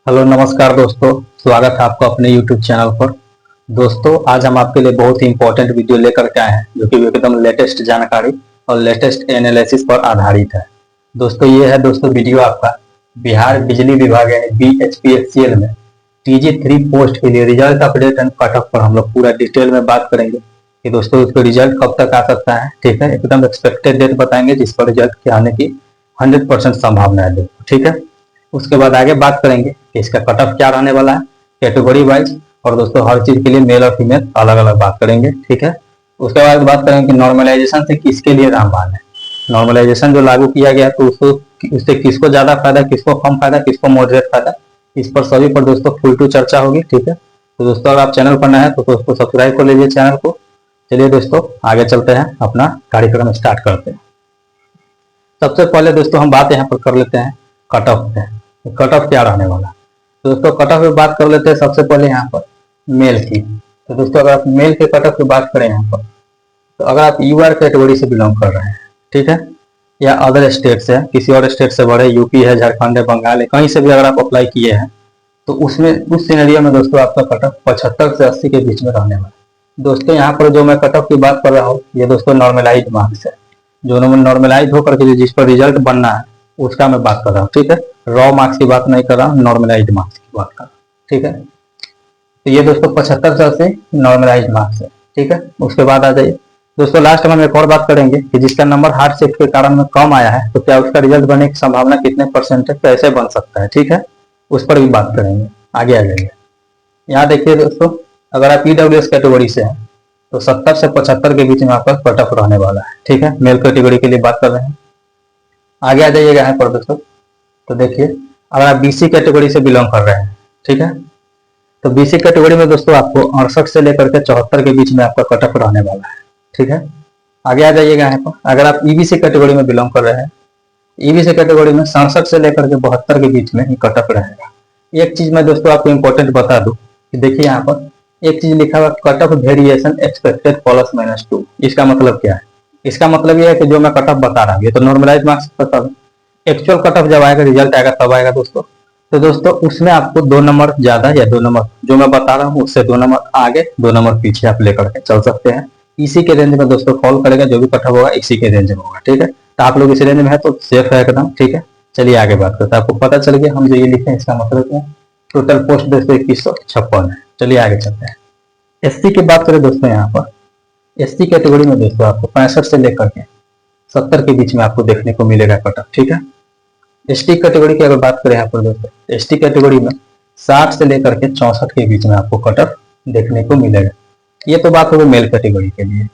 Hello नमस्कार दोस्तों, स्वागत है आपका अपने YouTube चैनल पर। दोस्तों आज हम आपके लिए बहुत ही इंपॉर्टेंट वीडियो लेकर के आए हैं जो कि एकदम लेटेस्ट जानकारी और लेटेस्ट एनालिसिस पर आधारित है। दोस्तों ये है वीडियो आपका बिहार बिजली विभाग यानी BHPSCL में TG3 पोस्ट के लिए result update and cut off पर हम लोग पूरा डिटेल में बात करेंगे कि दोस्तों उसका रिजल्ट कब तक आ सकता है। ठीक है, एकदम एक्सपेक्टेड डेट बताएंगे जिस पर रिजल्ट के आने की 100% संभावना है। ठीक है, उसके बाद आगे बात करेंगे कि इसका कट ऑफ क्या रहने वाला है कैटेगरी वाइज, और दोस्तों हर चीज के लिए मेल और फीमेल अलग अलग बात करेंगे। ठीक है, उसके बाद बात करेंगे कि नॉर्मलाइजेशन से किसके लिए रामबाण है। नॉर्मलाइजेशन जो लागू किया गया तो उससे किसको ज्यादा फायदा, किसको कम फायदा, किसको मॉडरेट फायदा, इस पर सभी पर दोस्तों फुल टू चर्चा होगी। ठीक है, तो दोस्तों अगर आप चैनल पर नए हैं तो दोस्तों सब्सक्राइब कर लीजिए चैनल को। चलिए दोस्तों आगे चलते हैं, अपना कार्यक्रम स्टार्ट करते हैं। सबसे पहले दोस्तों हम बात यहाँ पर कर लेते हैं कट ऑफ पे। कट ऑफ क्या रहने वाला है दोस्तों, कट ऑफ पे बात कर लेते हैं सबसे पहले यहाँ पर मेल की। तो दोस्तों अगर आप मेल के कट ऑफ की बात करें यहाँ पर, तो अगर आप यूआर कैटेगरी से बिलोंग कर रहे हैं, ठीक है, या अदर स्टेट से, किसी और स्टेट से बड़े, यूपी है, झारखंड है, बंगाल है, कहीं से भी अगर आप अप्लाई किए हैं तो उसमें उस सिनेरियो में दोस्तों आपका कट ऑफ 75 से 80 के बीच में रहने वाला है। दोस्तों यहाँ पर जो मैं कट ऑफ की बात कर रहा हूँ ये दोस्तों नॉर्मलाइज मार्क्स है, जो नॉर्मलाइज होकर के जिस पर रिजल्ट बनना है उसका मैं बात कर रहा हूँ। ठीक है, रॉ मार्क्स की बात नहीं कर रहा हूँ, नॉर्मलाइज मार्क्स की बात कर रहा हूँ। ठीक है, तो ये दोस्तों 75 से 80 नॉर्मलाइज मार्क्स है। ठीक है, उसके बाद आ जाइए दोस्तों लास्ट में हम एक और बात करेंगे कि जिसका नंबर हार्ड शिफ्ट के कारण में कम आया है तो क्या उसका रिजल्ट बनने की संभावना कितने परसेंट है, कैसे बन सकता है। ठीक है, उस पर भी बात करेंगे। आगे आ जाइए, यहाँ देखिए दोस्तों अगर आप EWS कैटेगरी से हैं तो 70 से 75 के बीच में आपका कट ऑफ रहने वाला है। ठीक है, मेल कैटेगरी के लिए बात कर रहे हैं। आगे आ जाइएगा यहाँ पर दोस्तों, तो देखिए अगर आप BC कैटेगरी से बिलोंग कर रहे हैं, ठीक है, तो BC कैटेगरी में दोस्तों आपको 68 से लेकर के 74 के बीच में आपका कट ऑफ रहने वाला है। ठीक है, आगे आ जाइएगा यहाँ पर अगर आप EBC कैटेगरी में बिलोंग कर रहे हैं, EBC कैटेगरी में 67 से लेकर के 72 के बीच में ही कट ऑफ रहेगा। एक चीज मैं दोस्तों आपको इंपॉर्टेंट बता दूं कि देखिए यहाँ पर एक चीज लिखा हुआ कट ऑफ वेरिएशन एक्सपेक्टेड +-2। इसका मतलब क्या है, इसका मतलब यह है कि जो मैं कट ऑफ बता रहा हूँ ये तो नॉर्मलाइज मार्क्स बता रहा हूँ, एक्चुअल कट ऑफ जब आएगा, रिजल्ट आएगा तब आएगा दोस्तों। तो दोस्तों उसमें आपको 2 नंबर ज्यादा या 2 नंबर जो मैं बता रहा हूँ उससे 2 नंबर आगे 2 नंबर पीछे आप लेकर के चल सकते हैं। इसी के रेंज में दोस्तों फॉल करेगा, जो भी कट ऑफ होगा इसी के रेंज में होगा। ठीक है, तो आप लोग इसी रेंज में है तो सेफ है एकदम। ठीक है, चलिए आगे बात करते हैं। आपको पता चल गया हम जो ये लिखे हैं इसका मतलब क्या है। टोटल पोस्ट दोस्तों 2156 है। चलिए आगे चलते हैं। SC की बात करें दोस्तों, यहाँ पर SC कैटेगरी में दोस्तों आपको 65 से लेकर के 70 के बीच में आपको देखने को मिलेगा कट ऑफ। ठीक है, ST कैटेगरी की अगर बात करें यहाँ पर दोस्तों, ST कैटेगरी में 60 से लेकर के 64 के बीच में आपको कट ऑफ देखने को मिलेगा। ये तो बात होगी मेल कैटेगरी के लिए।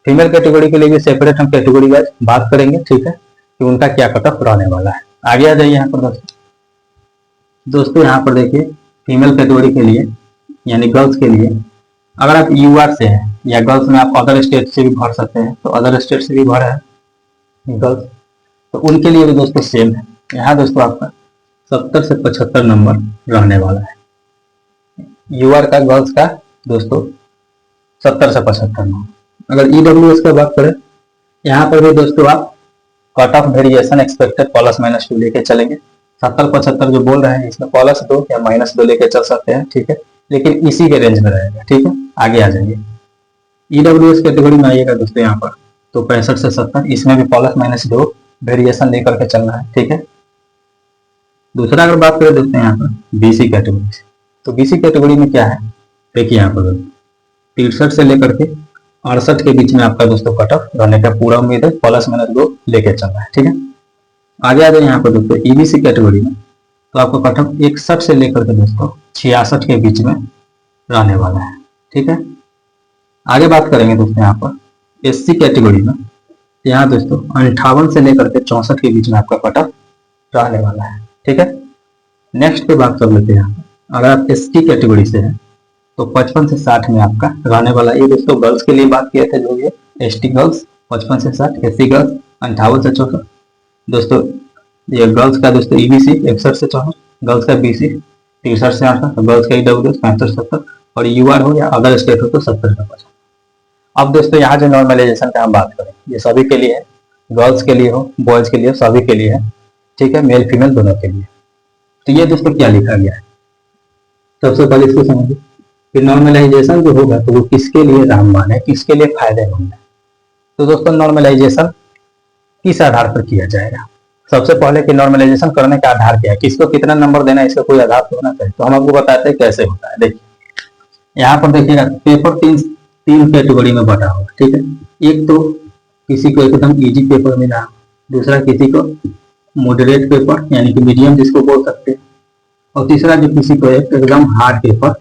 फीमेल कैटेगरी के लिए भी सेपरेट हम कैटेगरी वाइज बात करेंगे। ठीक है, कि उनका क्या कट ऑफ रहने वाला है। आगे आ जाइए यहाँ पर दोस्तों यहाँ पर देखिए फीमेल कैटेगरी के लिए यानी गर्ल्स के लिए अगर आप UR से हैं या गर्ल्स में आप अदर स्टेट से भी भर सकते हैं, तो अदर स्टेट से भी भरा है गर्ल्स, तो उनके लिए भी दोस्तों सेम है। यहाँ दोस्तों आपका 70 से 75 नंबर रहने वाला है। UR का गर्ल्स का दोस्तों 70 से 75 नंबर। अगर EWS की बात करें यहाँ पर भी दोस्तों आप कट ऑफ वेरिएशन एक्सपेक्टेड +-2 लेके चलेंगे। 70-75 जो बोल रहे हैं इसमें +2 या -2 लेके चल सकते हैं। ठीक है, लेकिन इसी के रेंज में रहेगा। ठीक है, आगे आ जाइए EWS कैटेगरी में आइएगा दोस्तों यहाँ पर, तो 65 से 70 इसमें भी +-2 वेरिएशन लेकर के चलना है। ठीक है, दूसरा अगर बात करें दोस्तों यहाँ पर BC कैटेगरी से, तो BC कैटेगरी में क्या है देखिए यहाँ पर 63 से लेकर के 68 के बीच में आपका दोस्तों कट ऑफ रहने का पूरा उम्मीद है, +-2 लेके चलना है। ठीक है, आगे आ जाए यहाँ पर दोस्तों EBC कैटेगरी में, तो आपको कट ऑफ 61 से लेकर के दोस्तों 66 के बीच में रहने वाला है। ठीक है, आगे बात करेंगे दोस्तों यहाँ पर SC कैटेगरी में, यहाँ दोस्तों 58 से लेकर के 64 के बीच में आपका कट ऑफ रहने वाला है। ठीक है, नेक्स्ट पे बात कर लेते हैं यहाँ पर अगर आप ST कैटेगरी से हैं तो 55 से 60 में आपका रहने वाला है। ये दोस्तों गर्ल्स के लिए बात किए थे जो ये ST गर्ल्स 55 से 60, SC गर्ल्स 58 से 64 दोस्तों। ये गर्ल्स का दोस्तों EBC 61 से 64, गर्ल्स का BC 63 से 68, गर्ल्स का EWS 65 से 70 और UR हो या अदर स्टेट हो तो 70 से 50। अब दोस्तों यहाँ जो नॉर्मलाइजेशन का हम बात करें ये सभी के लिए है, गर्ल्स के लिए हो, बॉयज के लिए, सभी के लिए है। ठीक है, मेल फीमेल दोनों के लिए। तो ये दोस्तों क्या लिखा गया है सबसे पहले इसको समझिए कि नॉर्मलाइजेशन जो होगा तो वो किसके लिए रामबाण है, किसके लिए फायदेमंद है। तो दोस्तों नॉर्मलाइजेशन किस आधार पर किया जाएगा। सबसे पहले कि नॉर्मलाइजेशन करने का आधार क्या है, किसको कितना नंबर देना है, इसका कोई आधार तो होना चाहिए। तो हम आपको बताते हैं कैसे होता है। देखिए यहाँ पर देखिएगा पेपर तीन कैटेगरी में बटा हुआ, ठीक है। एक तो किसी को एकदम इजी पेपर मिला, दूसरा किसी को मॉडरेट पेपर यानी कि मीडियम जिसको बोल सकते हैं, और तीसरा जो किसी को एकदम हार्ड पेपर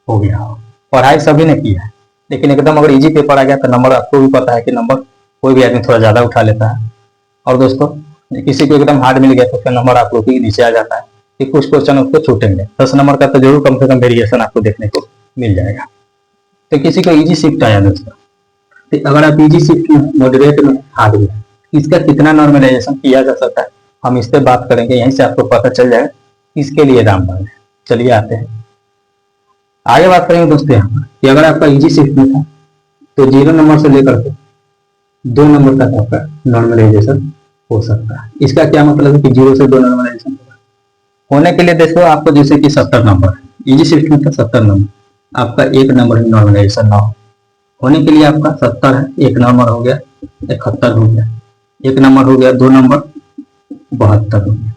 हो गया हो। पढ़ाई सभी ने की है, लेकिन एकदम अगर इजी पेपर आ गया तो नंबर आपको भी पता है कि नंबर कोई भी आदमी थोड़ा ज्यादा उठा लेता है। और दोस्तों किसी को एकदम हार्ड मिल गया तो उसका नंबर आप लोग के नीचे आ जाता है कि कुछ क्वेश्चन उसको छूटेंगे। 10 नंबर का तो जरूर कम से कम वेरिएशन आपको देखने को मिल जाएगा। तो किसी को इजी शिफ्ट आया दोस्तों, तो अगर आप इजी शिफ्ट में, मॉडरेट में, हार्ड में, इसका कितना नॉर्मलाइजेशन किया जा सकता है हम इस पर बात करेंगे। यहीं से आपको पता चल जाएगा इसके लिए रामबाण है। चलिए आते हैं आगे बात करेंगे दोस्तों यहाँ पर कि अगर आपका इजी शिफ्ट में था तो 0 नंबर से लेकर के 2 नंबर तक आपका नॉर्मलाइजेशन हो सकता है। इसका क्या मतलब है कि 0 से 2 नॉर्मलाइजेशन होगा। होने के लिए देखो आपको जैसे कि 70 नंबर है, इजी शिफ्ट में था 70 नंबर, आपका 1 नंबर ही नॉर्मलाइजेशन ना हो। होने के लिए आपका 70 है, 1 नंबर हो गया 71 हो गया, 1 नंबर हो गया 2 नंबर 72 हो गया।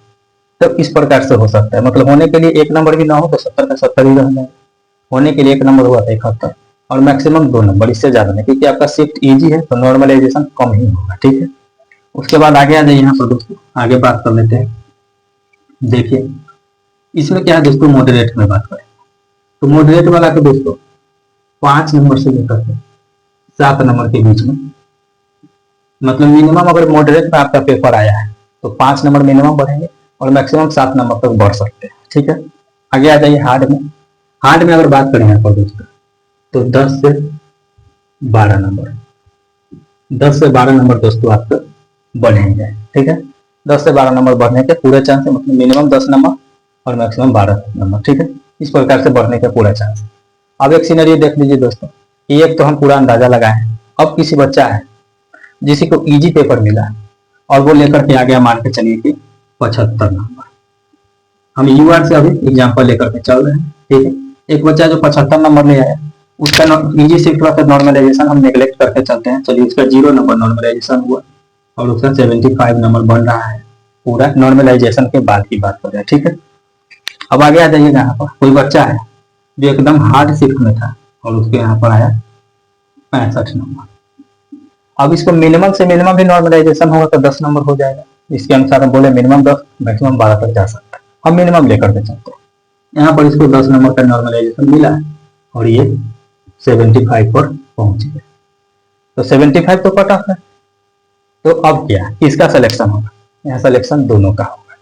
तो इस प्रकार से हो सकता है, मतलब होने के लिए 1 नंबर भी ना हो तो 70 का 70 ही रह जाएगा। होने के लिए 1 नंबर हुआ था 71 और मैक्सिमम 2 नंबर, इससे ज्यादा नहीं, क्योंकि आपका शिफ्ट इजी है तो नॉर्मलाइजेशन कम ही होगा, ठीक है। उसके बाद आगे आ जाइए यहाँ पर दोस्तों, आगे बात कर लेते हैं। देखिए इसमें क्या है दोस्तों, मॉडरेट में बात करें तो मॉडरेट वाला के दोस्तों 5 नंबर से लेकर के 7 नंबर के बीच में, मतलब मिनिमम अगर मॉडरेट में आपका पेपर आया है तो 5 नंबर मिनिमम बढ़ेंगे और मैक्सिमम 7 नंबर तक बढ़ सकते हैं, ठीक है। आगे आ जाइए हार्ड में। हार्ड में अगर बात करें यहाँ पर दोस्तों तो 10 से 12 नंबर, 10 से 12 नंबर दोस्तों आपको बढ़ेंगे, ठीक है। 10 से 12 नंबर बढ़ने के पूरे चांस है, मतलब मिनिमम 10 नंबर और मैक्सिमम 12 नंबर, ठीक है। इस प्रकार से बढ़ने का पूरा चांस है। अब एक सीनरी देख लीजिए दोस्तों, एक तो हम पूरा अंदाजा लगाए हैं। अब किसी बच्चा है जिसी को इजी पेपर मिला और वो लेकर के आ गया, मान के चलिए कि 75 नंबर। हम यूआर से अभी एग्जाम्पल लेकर के चल रहे हैं, ठीक है। एक बच्चा जो 75 नंबर ले आया उसका इजी शिफ्ट हुआ, नॉर्मलाइजेशन हम नेग्लेक्ट करके चलते हैं। चलिए उसका 0 नंबर नॉर्मलाइजेशन हुआ और उसका 75 नंबर बन रहा है, पूरा नॉर्मलाइजेशन के बाद की बात कर रहे हैं, ठीक है। अब आगे आ जाइएगा, यहाँ पर कोई बच्चा है जो एकदम हार्ड शिफ्ट में था और उसके यहाँ पर आया 65 नंबर। अब इसको मिनिमम से मिनिमम भी नॉर्मलाइजेशन होगा तो 10 नंबर हो जाएगा। इसके अनुसार हम बोले मिनिमम 10 मैक्सिमम 12 तक जा सकता है, हम मिनिमम लेकर के चलते हैं। यहाँ पर इसको 10 नंबर का नॉर्मलाइजेशन मिला है और ये 75 पर पहुंच गया, तो 75 तो कट ऑफ है। तो अब क्या, किसका सिलेक्शन होगा, यहाँ सिलेक्शन दोनों का होगा।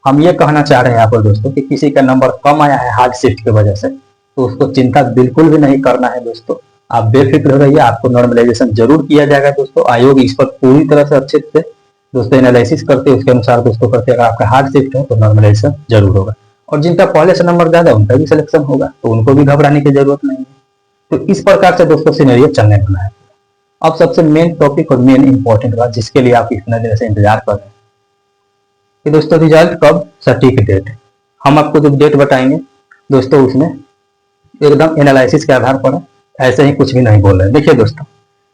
हम ये कहना चाह रहे हैं यहाँ पर दोस्तों कि किसी का नंबर कम आया है हार्ड शिफ्ट की वजह से तो उसको चिंता बिल्कुल भी नहीं करना है दोस्तों, आप बेफिक्र रहिए, आपको नॉर्मलाइजेशन जरूर किया जाएगा दोस्तों। आयोग इस पर पूरी तरह से अच्छे से दोस्तों एनालिसिस करते हैं, उसके अनुसार दोस्तों करते हैं। अगर आपका हार्ड शिफ्ट है तो नॉर्मलाइजेशन जरूर होगा, और जिनका पहले से नंबर ज्यादा उनका भी सिलेक्शन होगा, तो उनको भी घबराने की जरूरत नहीं है। तो इस प्रकार से दोस्तों सिनेरियो चलने वाला है। अब सबसे मेन टॉपिक और मेन इंपॉर्टेंट बात जिसके लिए आप इतना देर से इंतजार कर रहे हैं कि दोस्तों रिजल्ट कब, सटीक डेट। हम आपको जो डेट बताएंगे दोस्तों उसमें एकदम एनालिसिस के आधार पर है, ऐसे ही कुछ भी नहीं बोल रहे हैं। देखिए दोस्तों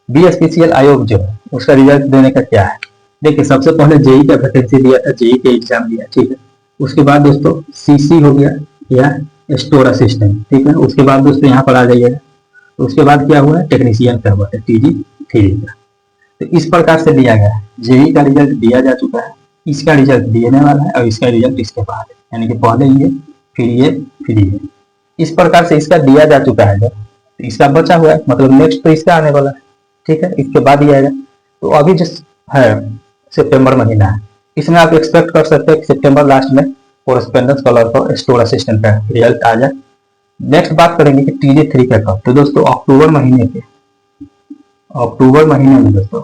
बीएसपीसीएल आयोग जो है उसका रिजल्ट देने का क्या है। देखिए सबसे पहले जेई का वैकेंसी दिया था, जेई के एग्जाम दिया, ठीक है। उसके बाद दोस्तों सीसी हो गया या स्टोर असिस्टेंट, ठीक है। उसके बाद दोस्तों यहाँ पर आ जाइएगा, उसके बाद क्या हुआ है, टेक्नीशियन का हुआ है, TG 3 का। तो इस प्रकार से दिया गया है। जेई का रिजल्ट दिया जा चुका है, इसका रिजल्ट देने वाला है और इसका रिजल्ट इसके बाद है, यानी कि पहले ये फिर ये फिर ये, इस प्रकार से इसका दिया जा चुका है। जब तो इसका बचा हुआ है, मतलब नेक्स्ट तो इसका आने वाला है, ठीक है, इसके बाद ही आएगा। तो अभी जो है सितंबर महीना है, इसमें आप एक्सपेक्ट कर सकते हैं कि सितंबर लास्ट में कोरेस्पेंडेंस कलर पर स्टोर असिस्टेंट का रिजल्ट आ जाए। नेक्स्ट बात करेंगे कि TJ 3 का कब, तो दोस्तों अक्टूबर महीने में दोस्तों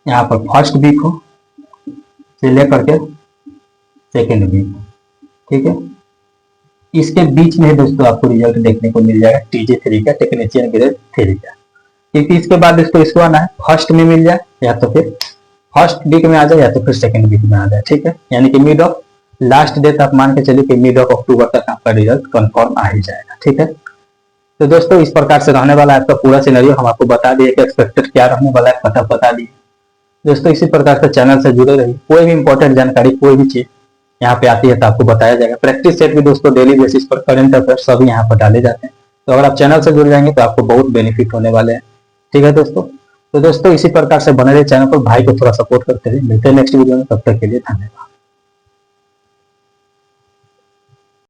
यहाँ पर फर्स्ट वीक हो से लेकर के सेकेंड वीक, ठीक है, इसके बीच में दोस्तों आपको रिजल्ट देखने को मिल जाएगा TJ 3 का, टेक्नीशियन ग्रेड 3 का। क्योंकि इसके बाद इसको आना है फर्स्ट में मिल जाए, या तो फिर फर्स्ट वीक में आ जाए या तो फिर सेकेंड वीक में आ जाए, ठीक है, यानी कि मिड ऑफ लास्ट डेट आप मान के चलिए कि मिड ऑफ अक्टूबर तक आपका रिजल्ट कंफर्म आ ही जाएगा। ठीक है, तो दोस्तों इस प्रकार से रहने वाला है आपका पूरा सिनेरियो। हम आपको बता दिए कि एक्सपेक्टेड क्या रहने वाला है, कट ऑफ बता दिए। दोस्तों इसी प्रकार से चैनल से जुड़े रहिए, कोई भी इंपॉर्टेंट जानकारी कोई भी चीज यहाँ पे आती है तो आपको बताया जाएगा। प्रैक्टिस सेट भी दोस्तों डेली बेसिस पर करंट अफेयर सभी यहाँ पर डाले जाते हैं, तो अगर आप चैनल से जुड़ जाएंगे तो आपको बहुत बेनिफिट होने वाले हैं। ठीक है दोस्तों, तो दोस्तों इसी प्रकार से बने रहे चैनल पर, भाई को थोड़ा सपोर्ट करते रहिए। मिलते हैं नेक्स्ट वीडियो में, तब तक के लिए धन्यवाद।